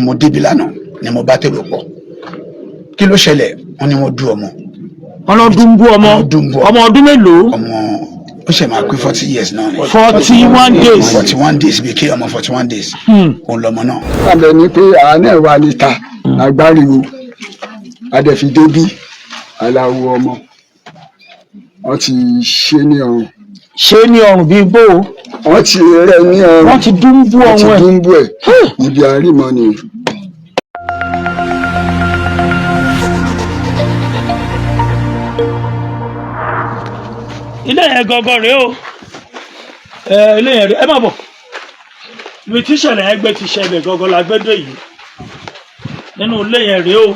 mo débi lánàá ni mo bá tèrò pọ̀ kí ló ṣẹlẹ̀ wọ́n ní wọ́n dú ọmọ. ọlọ́dún bú ọmọ ọdún mélòó. ọmọ ó ṣe máa pé 40 years náà ni. 41 days. 41 days bíi kí ọmọ 41 days. òun lọmọ náà. àbẹ̀ ni pé àánú ẹ̀ wà níta agbáriwo adẹ̀fi débí aláwo ọmọ wọ́n ti ṣe ní ọrùn. ṣé ní ọrùn bíi bó. wọ́n ti rẹ̀ ní ọrùn. wọ́n ti dúnbú ọrùn ẹ̀. wọ́n ti dúnbú ẹ̀ níbi àrímọ́ ni. ilé yẹn gangan rèé o ilé yẹn rèé ẹ má bọ̀ ibi tí ìṣẹ̀lẹ̀ ẹgbẹ́ ti ṣẹlẹ̀ gangan la gbẹ́dọ̀ yìí nínú ilé yẹn rèé o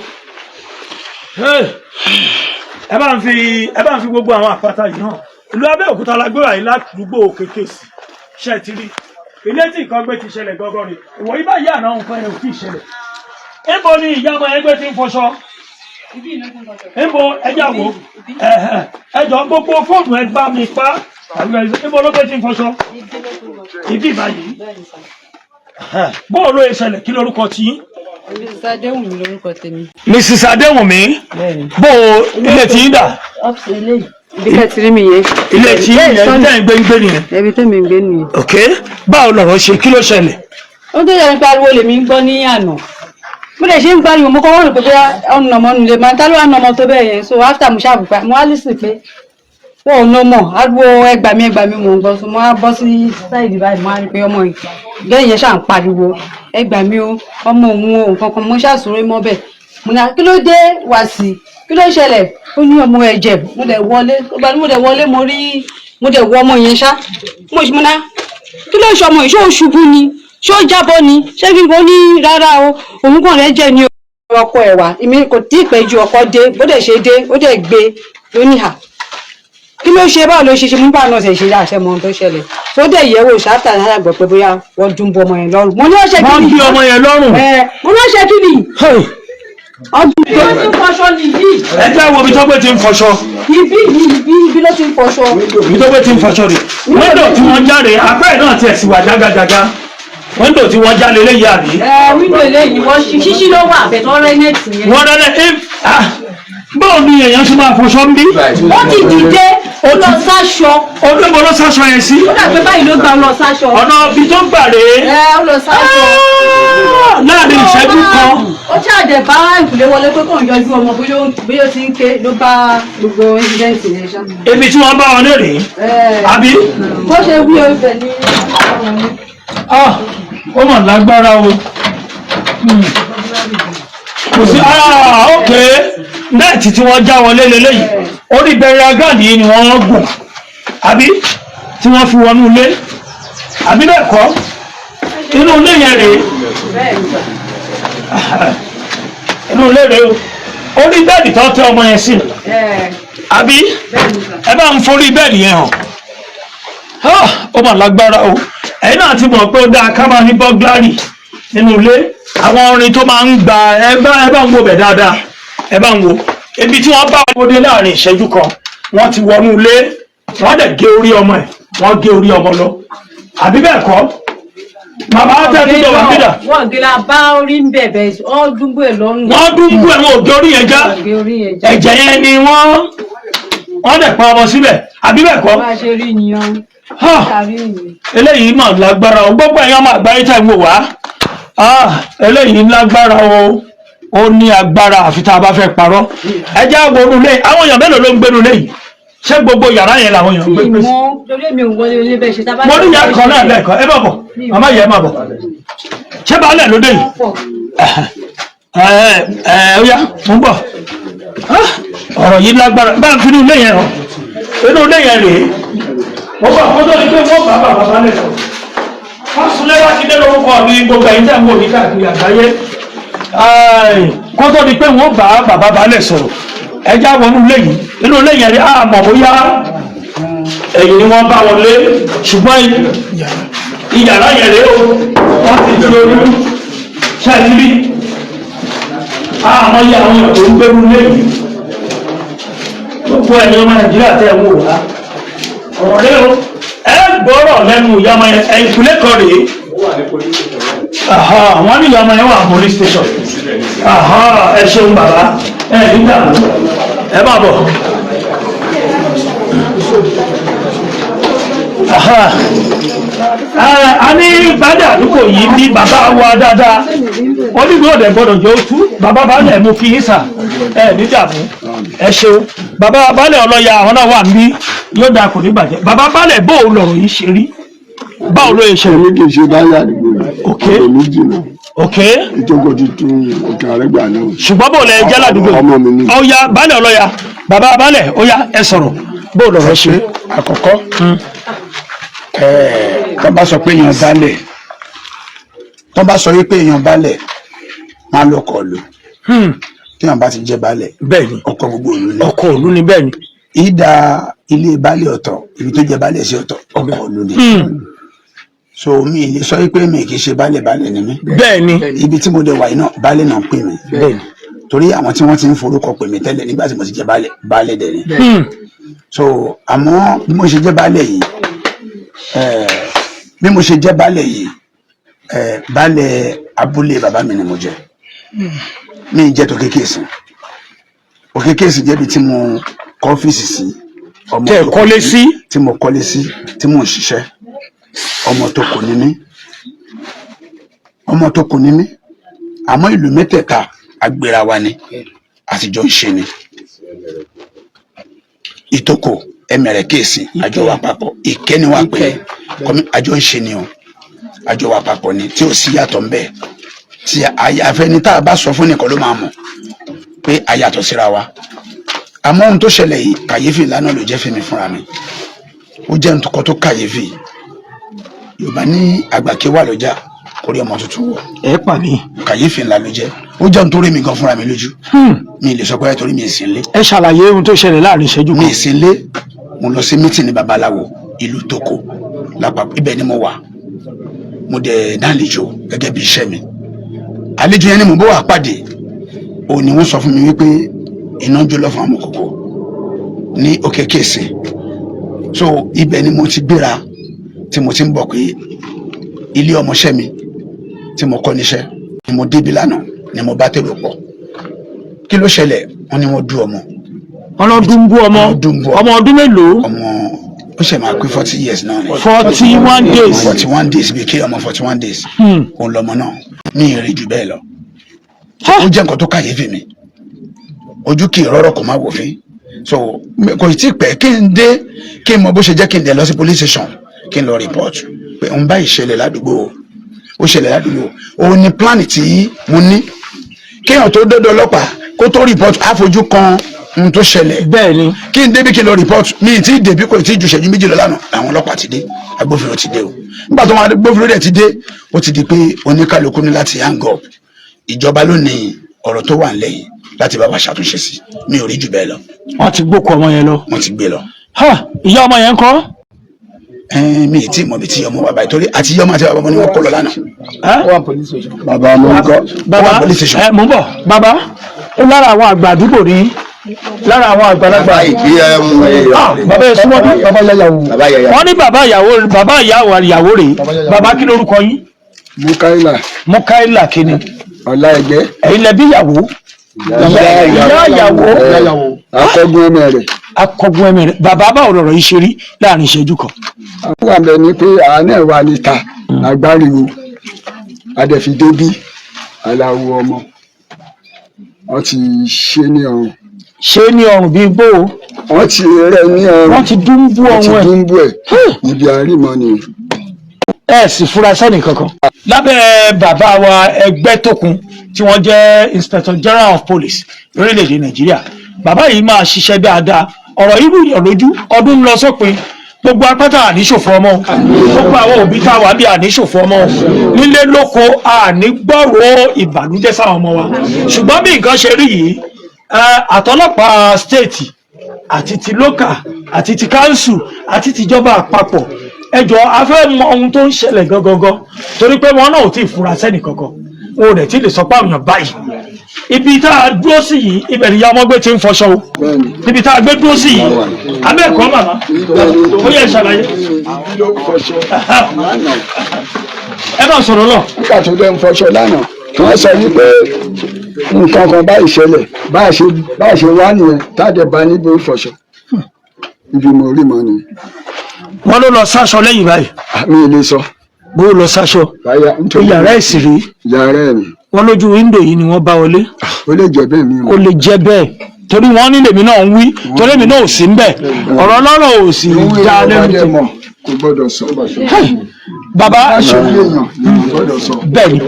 ẹ bá ń fi gbogbo àwọn àpáta yìí hàn ìlú Abẹ́òkúta la gbé wà yìí ládùúgbò Kékèsì ṣe ti rí ilé tí nǹkan gbé ti ṣẹlẹ̀ gangan rèé ìwọ yìí bá yí àná nǹkan yẹn ò tí ì ṣẹlẹ̀ níbo ni ìyàmọ̀ ẹgbẹ́ ti ń fọṣọ níbo ẹjà wo ẹjọ gbogbo fóònù ẹ bá mi pa níbo ló gbé tí ń fọṣọ ibi báyìí bóò ló ṣẹlẹ̀ kí lórúkọ tí. Mrs. Adéwùnmí lórúkọ tèmi. Mrs. Adéwùnmí bóò ilé tí ń dà. Ibi tẹ́ ti rí mi yẹn. ilé tí ń yẹn tẹ́ ń gbé nìyẹn. Ẹbí tẹ́mi ń gbé nìyẹn. ok báwo lọ̀rọ̀ ṣe kí ló ṣẹlẹ̀. ó tó yẹ nípa ariwo lèmi ń gbọ́ ní àná mo lè ṣe ń gbariwo mo kọ́ wọ́n rò pé ọ̀nà ọmọ nulẹ̀ máa ń tá ló wà nà ọmọ tó bẹ́ẹ̀ yẹn so after mo ṣàbùpá mo wá lísì pé wọn ò ná mọ̀ ariwo ẹgbàmí mò ń gbọ́ so mo wá bọ́ sí sáìdì báyìí mo wá rí pé ọmọ gẹ́yìn yẹn ṣà ń pariwo ẹgbàmí o ọmọ òun o nǹkan kan mo ṣàṣùrẹ́ mọ́ bẹ́ẹ̀ mo ní kí ló dé wá sí kí ló ṣẹlẹ̀ ó ní ọmọ ẹ̀jẹ̀ mo dẹ̀ wọlé mo dẹ̀ wọ ọmọ yẹn ṣá mo ṣe mo ná kí ló ṣe ọmọ yìí ṣé ó ṣubú ni ṣé ó jábọ́ ni ṣé kí n kò ní rárá o òun kàn rẹ jẹ ní ọkọ ẹ wá èmi kò tí ì pẹ́ ju ọkọ dé bó dẹ̀ ṣe dé ó dẹ̀ gbé lóníhà kí ló ṣe báwo ló ṣe mú báà náà ṣe ṣe àṣẹ mọ ohun tó ṣẹlẹ̀ tó dẹ̀ yẹ̀wò ṣáàtà náà gbọ́ pé bóyá wọ́n dún bọ ọmọ yẹn lọ́rùn mo ní ó ṣe kí ni wọ́n bí ọmọ yẹn lọ́rùn. mo ní ó ṣe kí ni ọdún tó ti ń fọṣọ nìyí. ẹ jẹ́ wo ibi tó gbé ti ń fọṣọ. ibi ló ti ń fọṣọ. ibi tó gbé ti ń fọṣọ rè wíńdò tí wọ́n jáde apẹ́ náà tiẹ̀ sì wà jágajàga wíńdò tí wọ́n já lélẹ́ yìí àbí. wíńdò eléyìí wọ́n ṣíṣí ló wà bẹ̀ tó rẹ́ nẹ́ẹ̀tì yẹn. wọ́n rẹ́ báwo ni èèyàn ṣe máa fọṣọ ń bí. ó ti dìde ó lọ sáṣọ. olóògbé ló sáṣọ yẹn sí. ó dàgbé báyìí ló gbà lọ sáṣọ. ọ̀nà ibi tó gbà rèé. ó lọ sáṣọ. láàrin ìṣẹ́jú kan. ó ṣàdẹ̀ bá ìkùlé wọlé pé kàn yọjú ọmọ bí ó ti ń ké ló bá gbogbo incident yẹn ṣá. ibi tí wọ́n bá wọn lérè. àbí. bó ṣe wí ibẹ̀ ní. ó mọ̀ lágbára o. kò sí ok nẹ́ẹ̀tì tí wọ́n já wọlé lélẹ́yìí orí bẹ̀rẹ̀ agáàdì yìí ni wọ́n gùn àbí tí wọ́n fi wọnú ilé àbí bẹ́ẹ̀ kọ́ inú ilé yẹn rèé inú ilé rèé o orí bẹ́ẹ̀dì tó tẹ ọmọ yẹn sí àbí ẹ bá ń forí bẹ́ẹ̀dì yẹn hàn ó mà lágbára o ẹ̀yin náà ti mọ̀ pé ó dáa ká máa ní bọ́gláàrì nínú ilé àwọn orin tó máa ń gba ẹ bá ń wo bẹ̀ dáadáa ẹ bá ń wo ibi tí wọ́n bá wọlé láàrin ìṣẹ́jú kan wọ́n ti wọnú ilé wọ́n dẹ̀ gé orí ọmọ ẹ̀ wọ́n gé orí ọmọ lọ àbí bẹ́ẹ̀ kọ́ màmá tẹ́tí tó wà nídà. wọ́n gé la bá orí ń bẹ̀bẹ̀ ọ́ dúnbú ẹ̀ lọ́rùn. wọ́n dúnbú ẹ̀ wọn ò gé orí yẹn já ẹ̀jẹ̀ yẹn ni wọ́n dẹ̀ pa ọmọ síbẹ̀ àbí bẹ́ẹ̀ kọ́. bá a ṣe rí nìyẹn. eléyìí mà lágbára o gbogbo ẹ̀yàn máa gbáyé tẹ̀ ń wò wá eléyìí lágbára o ó ní agbára àfi tá a bá fẹ́ parọ́ ẹ já wọnú lé àwọn èèyàn mélòó ló ń gbénu lé yìí ṣé gbogbo yàrá yẹn làwọn èèyàn gbé pèsè. mo ní yàrá kan náà lẹ́ẹ̀kan ẹ bá bọ̀ màmá yẹn má bọ̀ ṣé baálẹ̀ ló dé yìí ó yá mo ń bọ̀ ọ̀rọ̀ yìí lágbára bá ń fi inú ilé yẹn hàn inú ilé yẹn rèé mo bá kó tó di pé wọ́n bá bàbá balẹ̀ sọ wọ́n sún lẹ́wọ́ sí dé lórúkọ mi gbogbo ẹ̀yin tẹ̀ ń wò ní káàkiri àgbáyé kó tó di pé wọ́n bá bàbá balẹ̀ sọ̀rọ̀ ẹjá wọnú lẹ́yìn inú lẹ́yìn rí àmọ̀ bóyá ẹ̀yìn ni wọ́n bá wọlé ṣùgbọ́n ìyàrá yẹn rèé o wọ́n ti di orí ṣẹ́ẹ̀lì àmọ́ yẹ àwọn èèyàn tó ń gbérú lẹ́yìn gbogbo ẹ̀yin ọmọ Nàìjíríà tẹ́ ń wò wá ọ̀rọ̀ rẹ o ẹ gbọ́rọ̀ lẹ́nu ìyá ọmọ yẹn ẹ̀yìn kúlẹ̀ kan rèé wọ́n ní ìyá ọmọ yẹn wà police station. Ẹ ṣeun bàbá nígbà ẹ má bọ̀. A ní bàdà àdúgbò yìí ní bàbá wa dáadáa wọ́n ní gbọ́dọ̀ gbọ́dọ̀ jẹ́ ojú bàbá balẹ̀ mú kí yín sà níjàmú ẹ ṣeun bàbá balẹ̀ ọlọ́ya àwọn náà wà níbí yóò dáa kò ní bàjẹ́ bàbá balẹ̀ bó o lọ̀rọ̀ yìí ṣe rí báwo ló ṣe rí. kì í ṣe báyà àdúgbò yìí ọ̀rọ̀ méjì náà ìjókòó ti tún òkè àrẹ́gbà náà. ṣùgbọ́n bó o lẹ jẹ́ ládùúgbò ọ̀ya balẹ̀ ọlọ́ya bàbá balẹ̀ ọ̀ya ẹ sọ̀rọ̀ bó o lọ̀rọ̀ ṣe. àkọ́kọ́ tó bá sọ pé èèyàn balẹ̀ tó bá sọ wípé èèyàn balẹ̀ máa lọ kọ lò téèyàn bá ti jẹ́ balẹ̀ bẹ́ẹ̀ni ọkọ gbogbo òlu ni ọkọ òlu ni bẹ́ẹ̀ni ìdá ilé balẹ̀ ọ̀tọ̀ ibi tó jẹ́ balẹ̀ sí ọ̀tọ̀ ọkọ òlu ni so mi lè sọ wípé mi kì í ṣe balẹ̀ ni mí bẹ́ẹ̀ni ibi tí mo dé wà yìí náà balẹ̀ náà pè mí bẹ́ẹ̀ni torí àwọn tí wọ́n ti ń forúkọ pè mí tẹ́lẹ̀ nígbà tí mo ti jẹ́ balẹ̀ dẹ̀ ni so àmọ́ bí mo ṣe jẹ́ balẹ̀ yìí baálẹ̀ abúlé bàbá mi ni mo jẹ́ mi jẹ́ tó kékèsì òkékèsì jẹ́bi tí mo kọ́ ọ́fíìsì sí ọmọ tẹ́ kọ́lé sí tí mo kọ́lé sí tí mo ń ṣiṣẹ́ ọmọ tó kù ní mí àmọ́ ìlú mẹ́tẹ̀ẹ̀ta agbèrà wa ni àtijọ́ ń ṣe ni ìtòkò ẹmẹ̀rẹ̀ kéèsì àjọ wa papọ̀ ìkẹ́ni wa pé àjọ ń ṣe ni o àjọ wa papọ̀ ni tí ò sí yàtọ̀ ń bẹ tí àyàfẹ́ni tá a bá sọ fún nìkan ló máa mọ̀ pé a yàtọ̀ síra wa àmọ́ ohun tó ṣẹlẹ̀ yìí kàyéfì lánàá ló jẹ́ fẹ́mi fúnra mi ó jẹ́ nǹkan tó kàyéfì Yorùbá ní àgbàké wà lọ́jà orí ọmọ tuntun wọ̀ ẹ pa mí kàyéfì ńlá ló jẹ́ ó jẹ́ nítorí mi gan fúnra mi lójú mi lè sọ pé torí mi ì sí ilé. ẹ ṣàlàyé ohun tó ṣẹlẹ̀ láàrin ìṣẹ́jú kan. mi ì sí ilé mo lọ sí mítìnì babaláwo ìlú Tókò lápapọ̀ ibẹ̀ ni mo wà mo dẹ̀ dálejò gẹ́gẹ́ bí iṣẹ́ mi àlejò yẹn ni mo bọ́ wà pàdé òun ni wọ́n sọ fún mi wípé iná jó lọ fún àwọn kòkó ní òkè kéèsì so ibẹ̀ ni mo ti gbéra tí mo ti ń bọ̀ pé ilé ọmọọṣẹ́ mi tí mo kọ́ níṣẹ́ ni mo débi lánàá ni mo bá tèrò pọ̀ kí ló ṣẹlẹ̀ wọ́n ní wọ́n dú ọmọ. ọlọ́dún bú ọmọ ọdún mélòó. ọmọ ó ṣe máa pé 40 years náà ni. 41 days. 41 days bí kí ọmọ 41 days. òun lọmọ náà ní ìrìn jù bẹ́ẹ̀ lọ. ó jẹ́ nǹkan tó kàyéfì mi ojú kì í rọ́rọ̀ kò má wòfin so kò tí ì pẹ́ kí n dé kí n mọ bó ṣe jẹ́ kí n dẹ̀ lọ sí police station kí n lọ report pé n bá ìṣẹ̀lẹ̀ ládùúgbò ó ṣẹlẹ̀ ládùúgbò òun ni plan tí mo ní kéèyàn tó dọ́dọ̀ ọlọ́pàá kó tó report àfojú kan ohun tó ṣẹlẹ̀ bẹ́ẹ̀ ni kí n débi kí n lọ report mi tí ì débi kò tí ì ju ìṣẹ́jú méjì lọ lánàá àwọn ọlọ́pàá ti dé agbófinró ti dé o nígbà tó wọn agbófinró dẹ̀ ti dé ó ti di pé oníkálukú ní láti hang up ìjọba ló ní ọ̀rọ̀ tó wà nílẹ̀ yìí láti bá wa ṣàtúnṣe sí mi ò rí jù bẹ́ẹ̀ lọ. wọ́n ti gbókò ọmọ yẹn lọ. wọ́n ti gbé lọ. ìyá ọmọ yẹn ń kọ́. mi ì tí mọ̀ bí tí ọmọ bàbá yìí torí àti ọmọ àti bàbá ọmọ ni wọ́n kọ́ lọ lánàá. bàbá mo ń kọ́. bàbá mo ń bọ̀ bàbá ó lára àwọn àgbà àdúgbò ní lára àwọn àgbàlagbà. bàbá yẹn súnmọ́ bí. wọ́n ní bàbá ìyàwó rèé bàbá kí lórúkọ yín. Mukaila kini. Ọláẹgbẹ́. ẹ̀yin lẹbi ìyàwó. ìyá ìyàwó. akọgun ẹmẹ rẹ. akọgun ẹmẹ rẹ bàbá báwo lọ̀rọ̀ yìí ṣe rí láàrin ìṣẹ́jú kan. àwọn àmì ẹni pé àánú ẹ̀ wà níta agbáriwo adẹ̀fídébí aláwo ọmọ wọ́n ti ṣe ní ọrùn. ṣé ní ọrùn bíi bó o. wọ́n ti rẹ̀ ní ọrùn. wọ́n ti dúnbú ọrùn ẹ̀. wọ́n ti dúnbú ẹ̀ níbi àrímọ́ ni. ẹ sì fura sẹ́nì kankan. lábẹ́ bàbá wa Ẹgbẹ́tókun tí wọ́n jẹ́ Inspector General of Police lórílẹ̀‐èdè Nàìjíríà bàbá yìí máa ṣiṣẹ́ dáadáa ọ̀rọ̀ irú ìyàn lójú ọdún ń lọ sópin gbogbo apáta àníṣòfò ọmọ gbogbo àwọn òbí tá a wà bí àníṣòfò ọmọ nílé lóko ànígbọ̀rọ̀ ìbànújẹ́ sáwọn ọmọ wa ṣùgbọ́n bí nǹkan ṣe rí yìí àtọlọ́pàá state àti ti local àti ti council àti tìjọba àpapọ̀ ẹjọ́ a fẹ́ mọ ohun tó ń ṣẹlẹ̀ gangan torí pé wọn náà ò tí ì fura sẹ́nì kankan wọn ò dẹ̀ tí ì lè sọ pé àwọn èèyàn báyìí ibi tá a dúró sí yìí ibẹ̀ ni ìyá ọmọ gbé ti ń fọṣọ o ibi tá a gbé dúró sí yìí abẹ́ẹ̀kọ́ màmá ó yẹ ṣàlàyé ẹ bá sọ̀rọ̀ lọ. nígbà tó dẹ́ ń fọṣọ lánàá wọ́n sọ wípé nǹkan kan báyìí ṣẹlẹ̀ bá a ṣe wá nìyẹn táàdé bá níbi ìfọṣọ ibi mo rí mọ́ nìyẹn. wọ́n ló lọ sáṣọ lẹ́yìn báyìí. mi ì lè sọ. bó lọ sáṣọ yàrá ẹ̀sìn rí. yàrá ẹ̀ ni. wọ́n lójú wíńdò yìí ni wọ́n bá wọlé. ó lè jẹ́ bẹ́ẹ̀ mi. ó lè jẹ́ bẹ́ẹ̀ torí wọ́n ní lèmi náà ń wí torí èmi náà ò sí ń bẹ̀ ọ̀rọ̀ lọ́rọ̀ ò sì dá lẹ́nu tí. kò gbọ́dọ̀ sọ. bàbá bẹ́ẹ̀ ni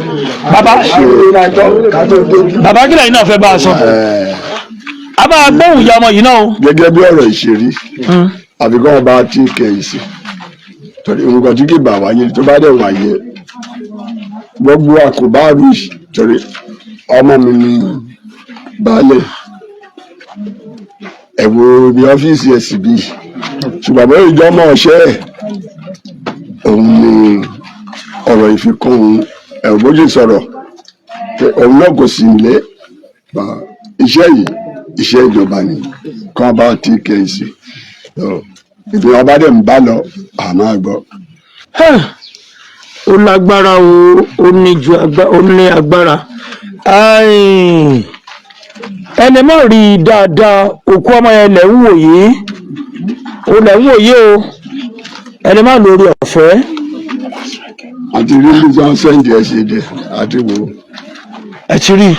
bàbá kílẹ̀ yìí náà fẹ́ bá a sọ. a máa gbóhùn ìyá ọmọ yìí náà o. gẹ́gẹ́ bí ọ̀rọ̀ ìṣèrí àbíkọ́ ọba tí kẹ̀yìn sí torí nǹkan tí kì bá wáyé tó bá dẹ̀ wáyé gbogbo àkóbá rí torí ọmọ mi ní baálẹ̀ ẹ̀wọ̀ ní ọ́fíìsì ẹ̀sìn bíi ṣùgbọ́n bẹ́ẹ̀ ìjọ ọmọ ọ̀ṣẹ́ ẹ̀ òun ni ọ̀rọ̀ ìfikún ẹ̀wọ̀ bójú sọ̀rọ̀ òun náà kò sí ilé iṣẹ́ yìí iṣẹ́ ìjọba ni kàn bá tí kẹ̀yìn sí ìdí ọba dẹ̀ ń bá lọ àmọ́ àgbọ̀. ó lágbára ó ní agbára ẹni má rí i dáadáa òkú ọmọ yẹn lẹ̀ ń wòye ó lẹ̀ ń wòye o ẹni má lórí ọ̀fẹ́. àti rí bí wọ́n sẹ́ǹdì ẹ̀ ṣe dẹ̀ àti wò. ẹ ti rí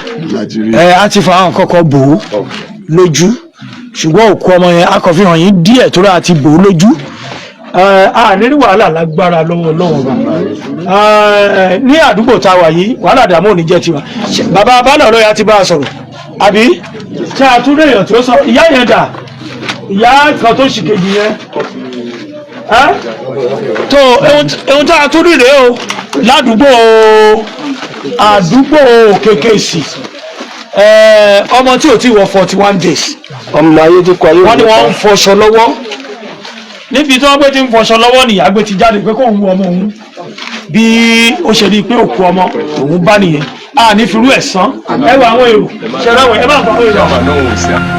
a ti fa àwọn kọ́kọ́ bò ó lójú ṣùgbọ́n òkú ọmọ yẹn a kò fi hàn yín díẹ̀ tó rà àti bò ó lójú. a ní wàhálà lágbára lọ́wọ́ ní àdúgbò tá a wà yìí wàhálà dààmú ò ní jẹ́ tiwa bàbá abálẹ̀ ọlọ́yà ti bá a sọ̀rọ̀ àbí tí a tún léèyàn tí ó sọ ìyá yẹn dà ìyá kan tó ṣì kejì yẹn tó ohun tí a tún rí rèé o ládùúgbò Kékèsì ọmọ tí ò tí wọ 41 days ọmọ ayé ti kọ ayé wọ́n ní wọ́n ń fọṣọ lọ́wọ́ níbi tí wọ́n gbé ti ń fọṣọ lọ́wọ́ nìyá gbé ti jáde pé kóun wú ọmọ òun bí ó ṣe rí i pé òkú ọmọ òun bá nìyẹn a ní firú ẹ̀ sán ẹ wọ àwọn èrò ṣẹlẹ̀ ẹ bá ń fọ àwọn èrò.